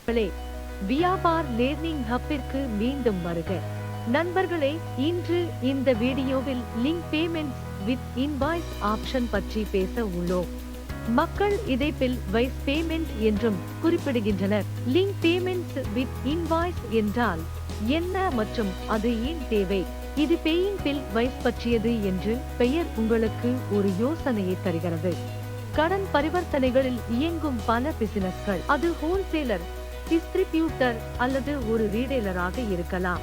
நண்பர்களே, வியாபார் லேர்னிங் ஹப்பிற்கு மீண்டும் வருக. நண்பர்களே, இன்று இந்த வீடியோவில் link payments with invoice option பற்றி பேச உள்ளோம். மக்கள் இதை பில் வைஸ் பேமெண்ட் என்றும் குறிப்பிடுகின்றனர். லிங்க் பேமெண்ட்ஸ் வித் இன்வாய்ஸ் என்றால் என்ன மற்றும் அது ஏன் தேவை? இது பேயிங் பில் வைஸ் பற்றியது என்று பெயர் உங்களுக்கு ஒரு யோசனையை தருகிறது. கடன் பரிவர்த்தனைகளில் இயங்கும் பல பிசினஸ்கள், அது ஹோல்சேலர், டிஸ்ட்ரிபியூட்டர் அல்லது ஒரு ரீடெய்லராக இருக்கலாம்,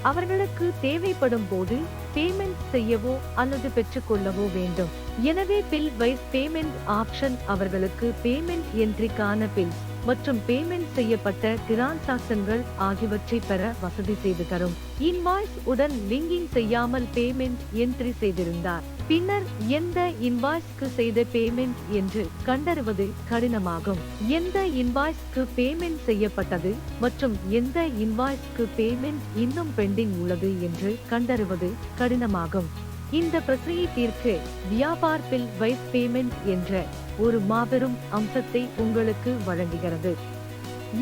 அவர்களுக்கு தேவைப்படும் போது பேமெண்ட் செய்யவோ அல்லது பெற்றுக்கொள்ளவோ வேண்டும். எனவே பில் வைஸ் பேமெண்ட் ஆப்ஷன் அவர்களுக்கு பேமெண்ட் என்ட்ரிக்கான பில் மற்றும் பேமெண்ட் செய்யப்பட்ட டிரான்சாக்சன்கள் ஆகியவற்றை பெற வசதி செய்து தரும். இன்வாய்ஸ் உடன் லிங்கிங் செய்யாமல் பேமெண்ட் என்ட்ரி செய்திருந்தார், பின்னர் எந்த இன்வாய்ஸ்க்கு செய்த பேமெண்ட் என்று கண்டறிவது கடினமாகும். எந்த இன்வாய்ஸ்க்கு பேமெண்ட் செய்யப்பட்டது மற்றும் எந்த இன்வாய்ஸ்க்கு பேமெண்ட் இன்னும் பெண்டிங் உள்ளது என்று கண்டறிவது கடினமாகும். இந்த பிரச்சனையை தீர்க்க வியாபார் பில் வைஸ் பேமெண்ட் என்ற ஒரு மாபெரும் அம்சத்தை உங்களுக்கு வழங்குகிறது.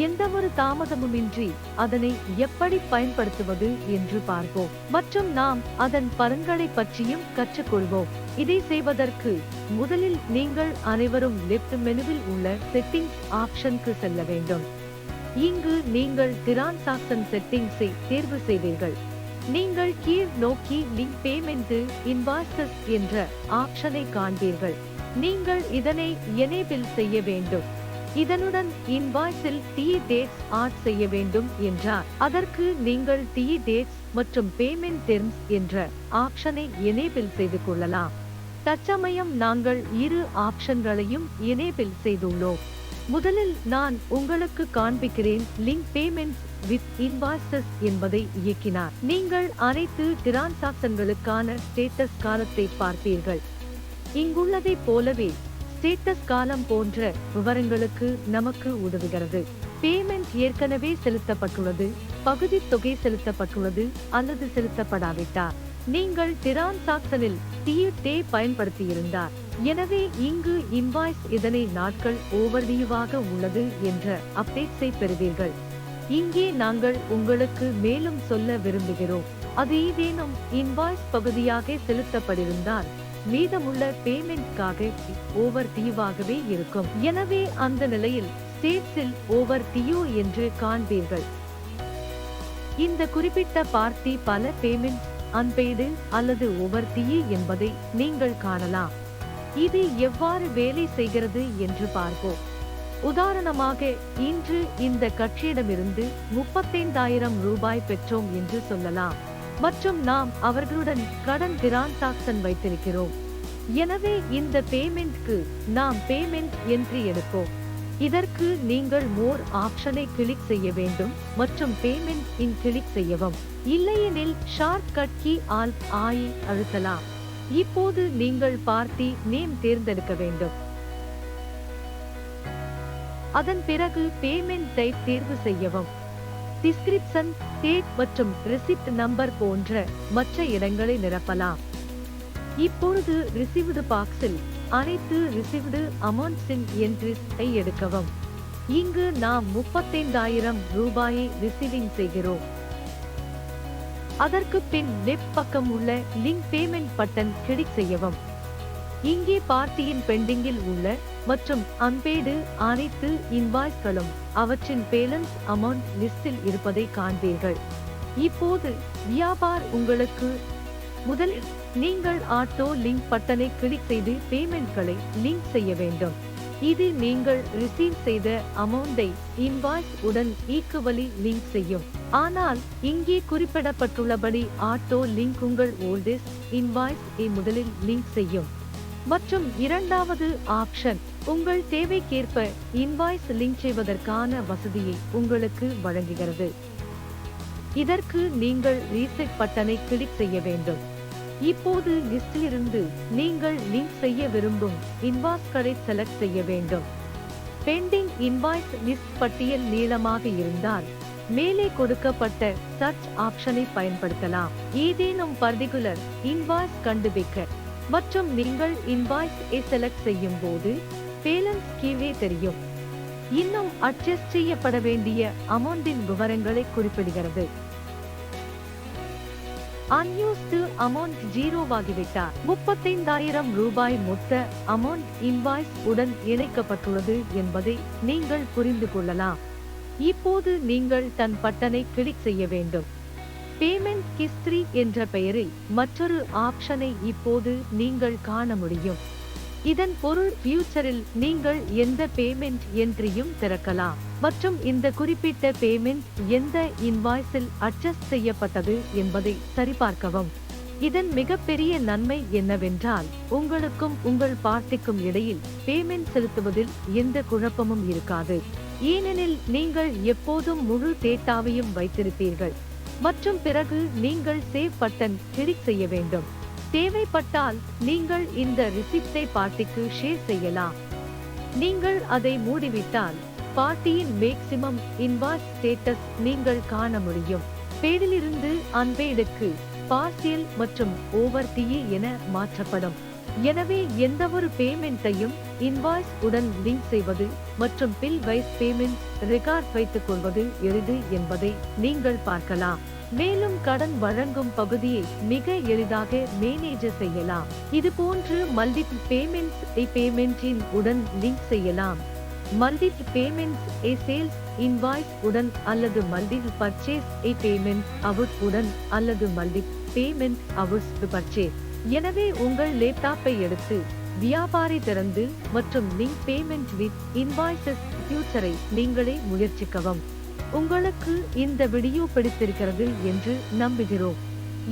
எந்தவொரு தாமதமுமின்றி அதனை எப்படி பயன்படுத்துவது என்று பார்ப்போம் மற்றும் நாம் அதன் பலன்களை பற்றியும் கற்றுக்கொள்வோம். இதை செய்வதற்கு முதலில் நீங்கள் அனைவரும் லெஃப்ட் மெனுவில் உள்ள செட்டிங்ஸ் ஆப்ஷனுக்கு செல்ல வேண்டும். இங்கு நீங்கள் டிரான்சாக்சன் செட்டிங்ஸை தேர்வு செய்வீர்கள். நீங்கள் கீழ் நோக்கி லிங்க் பேமெண்ட் இன்வாய்சஸ் என்ற ஆப்ஷனை காண்பீர்கள். நீங்கள் இதனை எனேபிள் செய்ய வேண்டும். இதனுடன் இன்வாய்ஸில் டி டேட்ஸ் ஆட் செய்ய வேண்டும் என்றால் அதற்கு நீங்கள் டி டேட்ஸ் மற்றும் பேமெண்ட் டெர்ம்ஸ் என்ற ஆப்ஷனை எனேபிள் செய்து கொள்ளலாம். தற்சமயம் நாங்கள் இரு ஆப்ஷன்களையும் எனேபிள் செய்துள்ளோம். முதலில் நான் உங்களுக்கு காண்பிக்கிறேன். லிங்க் பேமெண்ட்ஸ் வித் இன்வாய்சஸ் என்பதை இயக்கினார் நீங்கள் அனைத்து டிரான்சாக்சன்களுக்கான ஸ்டேட்டஸ் காலத்தை பார்ப்பீர்கள். இங்குள்ளதை போலவே ஸ்டேட்டஸ் காலம் போன்ற விவரங்களுக்கு நமக்கு உதவுகிறது. பேமெண்ட் ஏற்கனவே செலுத்தப்பட்டுள்ளது, பகுதி தொகை செலுத்தப்பட்டுள்ளது அல்லது செலுத்தப்படாவிட்டார், நீங்கள் டிரான்சாக்சனில் டே பயன்படுத்தியிருந்தார். எனவே இங்கு இன்வாய்ஸ் இதனை நாட்கள் ஓவர்டியூவாக உள்ளது என்ற அப்டேட்ஸை பெறுவீர்கள். இங்கே நாங்கள் உங்களுக்கு மேலும் சொல்ல விரும்புகிறோம், அது ஏதேனும் இன்வாய்ஸ் பகுதியாக செலுத்தப்பட்டிருந்தால் மீதமுள்ள பேமெண்ட்காக ஓவர் டியூவாகவே இருக்கும். எனவே அந்த நிலையில் ஸ்டேட்ஸில் ஓவர் டியூ என்று காண்பீர்கள். இந்த குறிப்பிட்ட பார்ட்டி பல பேமெண்ட் அன்பெய்டு அல்லது ஓவர் டியூ என்பதை நீங்கள் காணலாம். இது எவ்வாறு வேலை செய்கிறது என்று பார்ப்போம். உதாரணமாக, இன்று இந்த கட்சியிடமிருந்து 35,000 ரூபாய் பெற்றோம் என்று சொல்லலாம் மற்றும் நாம் அவர்களுடன் கடன் டிரான்சாக்சன் வைத்திருக்கிறோம். எனவே இந்த பேமெண்ட்க்கு நாம் பேமெண்ட் என்ட்ரி எடுப்போம். இதற்கு நீங்கள் மோர் ஆப்ஷனை கிளிக் செய்ய வேண்டும் மற்றும் பேமெண்ட் இன் கிளிக் செய்யவும். இல்லையெனில் ஷார்ட் கட் கீ ஆல்ட் ஆய் அழுத்தலாம். இப்போது நீங்கள் பார்ட்டி நேம் தேர்ந்தெடுக்க வேண்டும். அதன் பிறகு பேமெண்ட் டைப் தேர்வு செய்யவும். டிஸ்கிரிப்ஷன், டேட் மற்றும் ரெசிப்ட் நம்பர் போன்ற மற்ற இடங்களை நிரப்பலாம். இப்பொழுது ரிசீவ்டு பாக்ஸில் அனைத்து ரிசீவ்டு அமௌண்ட்ஸின் என்ட்ரிஸை எடுக்கவும். இங்கு நாம் 35,000 ரூபாயை ரிசீவிங் செய்கிறோம். அதற்கு பின் லெஃப்ட் பக்கம் உள்ள லிங்க் பேமெண்ட் பட்டன் கிளிக் செய்யவும். இங்கே பார்ட்டியின் பெண்டிங்கில் உள்ள மற்றும் அன்பெய்டு அனைத்து இன்வாய்ஸ்களும் அவற்றின் பேலன்ஸ் அமௌண்ட் லிஸ்டில் இருப்பதை காண்பீர்கள். இப்போது வியாபார் உங்களுக்கு முதலில் நீங்கள் ஆட்டோ லிங்க் பட்டனை கிளிக் செய்து பேமெண்ட்களை லிங்க் செய்ய வேண்டும். இது நீங்கள் ரிசீவ் செய்த அமௌண்டை இன்வாய்ஸ் உடன் ஈக்குவலி லிங்க் செய்யும். ஆனால் இங்கே குறிப்பிடப்பட்டுள்ளபடி ஆட்டோ லிங்க் உங்கள் ஓல்டஸ்ட் இன்வாய்ஸ் முதலில் லிங்க் செய்யும் மற்றும் இரண்டாவது ஆப்ஷன் உங்கள் தேவைக்கேற்ப இன்வாய்ஸ் லிங்க் செய்வதற்கான வசதியை உங்களுக்கு வழங்குகிறது. இதற்கு நீங்கள் ரீசெட் பட்டனை கிளிக் செய்ய வேண்டும். இப்போது லிஸ்டிலிருந்து நீங்கள் லிங்க் செய்ய விரும்பும் இன்வாய்ஸ்களை செலக்ட் செய்ய வேண்டும். பெண்டிங் இன்வாய்ஸ் லிஸ்ட் பட்டியல் நீளமாக இருந்தால் மேலே கொடுக்கப்பட்ட சர்ச் ஆப்ஷனை பயன்படுத்தலாம். ஏதேனும் பர்டிகுலர் இன்வாய்ஸ் கண்டுபிடிக்க மற்றும் நீங்கள் இன்வாய்ஸ் செலக்ட் செய்யும் போது பேலன்ஸ் கீழே தெரியும். இன்னும் அட்ஜஸ்ட் செய்யப்பட வேண்டிய அமௌண்டின் விவரங்களை குறிப்பிடுகிறது. அன்யூஸ்டு அமௌண்ட் 0 ஆகிவிட்டார். 35,000 ரூபாய் மொத்த அமௌண்ட் இன்வாய்ஸ் உடன் இணைக்கப்பட்டுள்ளது என்பதை நீங்கள் புரிந்து கொள்ளலாம். இப்போது நீங்கள் தன் பட்டனை கிளிக் செய்ய வேண்டும். பேமெண்ட் ஹிஸ்டரி என்ற பெயரில் மற்றொரு ஆப்ஷனை இப்போது நீங்கள் காண முடியும். இதன் பொருள் ஃபியூச்சரில் நீங்கள் எந்த பேமெண்ட் என்ட்ரியும் திறக்கலாம் மற்றும் இந்த குறிப்பிட்ட பேமெண்ட் எந்த இன்வாய்ஸில் அட்ஜஸ்ட் செய்யப்பட்டது என்பதை சரிபார்க்கவும். இதன் மிகப்பெரிய நன்மை என்னவென்றால் உங்களுக்கும் உங்கள் பார்ட்டிக்கும் இடையில் பேமெண்ட் செலுத்துவதில் எந்த குழப்பமும் இருக்காது. ஏனெனில் நீங்கள் எப்போதும் முழு டேட்டாவையும் வைத்திருப்பீர்கள் மற்றும் பிறகு நீங்கள் சேவ் பட்டன் கிளிக் செய்ய வேண்டும். தேவைப்பட்டால் நீங்கள் இந்த ரிசிப்டை பார்ட்டிக்கு ஷேர் செய்யலாம். நீங்கள் அதை மூடிவிட்டால் பார்ட்டியின் மேக்ஸிமம் இன்வாய்ஸ் ஸ்டேட்டஸ் நீங்கள் காண முடியும். பெய்டிலிருந்து அன்பெய்டுக்கு பார்சியல் மற்றும் ஓவர்டிஏ என மாற்றப்படும். எனவே எந்தவொரு பேமெண்ட்டையும் இன்வாய்ஸ் உடன் லிங்க் செய்வது மற்றும் பில் வைஸ் பேமெண்ட் ரெக்கார்ட் வைத்துக் கொள்வது எளிது என்பதை நீங்கள் பார்க்கலாம். மேலும் கடன் வழங்கும் பகுதியை மிக எளிதாக மேனேஜ் செய்யலாம். இதுபோன்று மல்டிபிள் பேமெண்ட்ஸ் பேமெண்டின் உடன் லிங்க் செய்யலாம். மல்டிபிள் பேமெண்ட்ஸ் சேல்ஸ் இன்வாய்ஸ் உடன் அல்லது மல்டிபிள் பர்ச்சேஸ் பேமெண்ட் அவுட் உடன் அல்லது மல்டிபிள் பேமெண்ட் அவுட்ஸ் பர்ச்சேஸ். எனவே உங்கள் லேப்டாப்பை எடுத்து வியாபாரை திறந்து மற்றும் லிங்க் பேமெண்ட் வித் இன்வாய்சஸ் ஃபியூச்சரை நீங்களே முயற்சிக்கவும். உங்களுக்கு இந்த வீடியோ பிடித்திருக்கிறது என்று நம்புகிறோம்.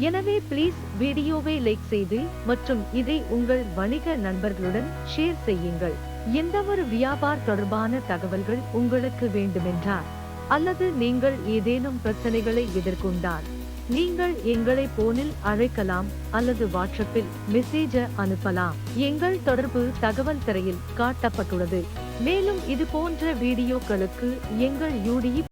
எனவே ப்ளீஸ் வீடியோவை லைக் செய்து மற்றும் இதை உங்கள் வணிக நண்பர்களுடன் ஷேர் செய்யுங்கள். எந்தவொரு வியாபார தொடர்பான தகவல்கள் உங்களுக்கு வேண்டுமென்றால் அல்லது நீங்கள் ஏதேனும் பிரச்சனைகளை எதிர்கொண்டால் நீங்கள் எங்களை போனில் அழைக்கலாம் அல்லது வாட்ஸ்அப்பில் மெசேஜ் அனுப்பலாம். எங்கள் தொடர்பு தகவல் திரையில் காட்டப்பட்டுள்ளது. மேலும் இது போன்ற வீடியோக்களுக்கு எங்கள் யூடியூப்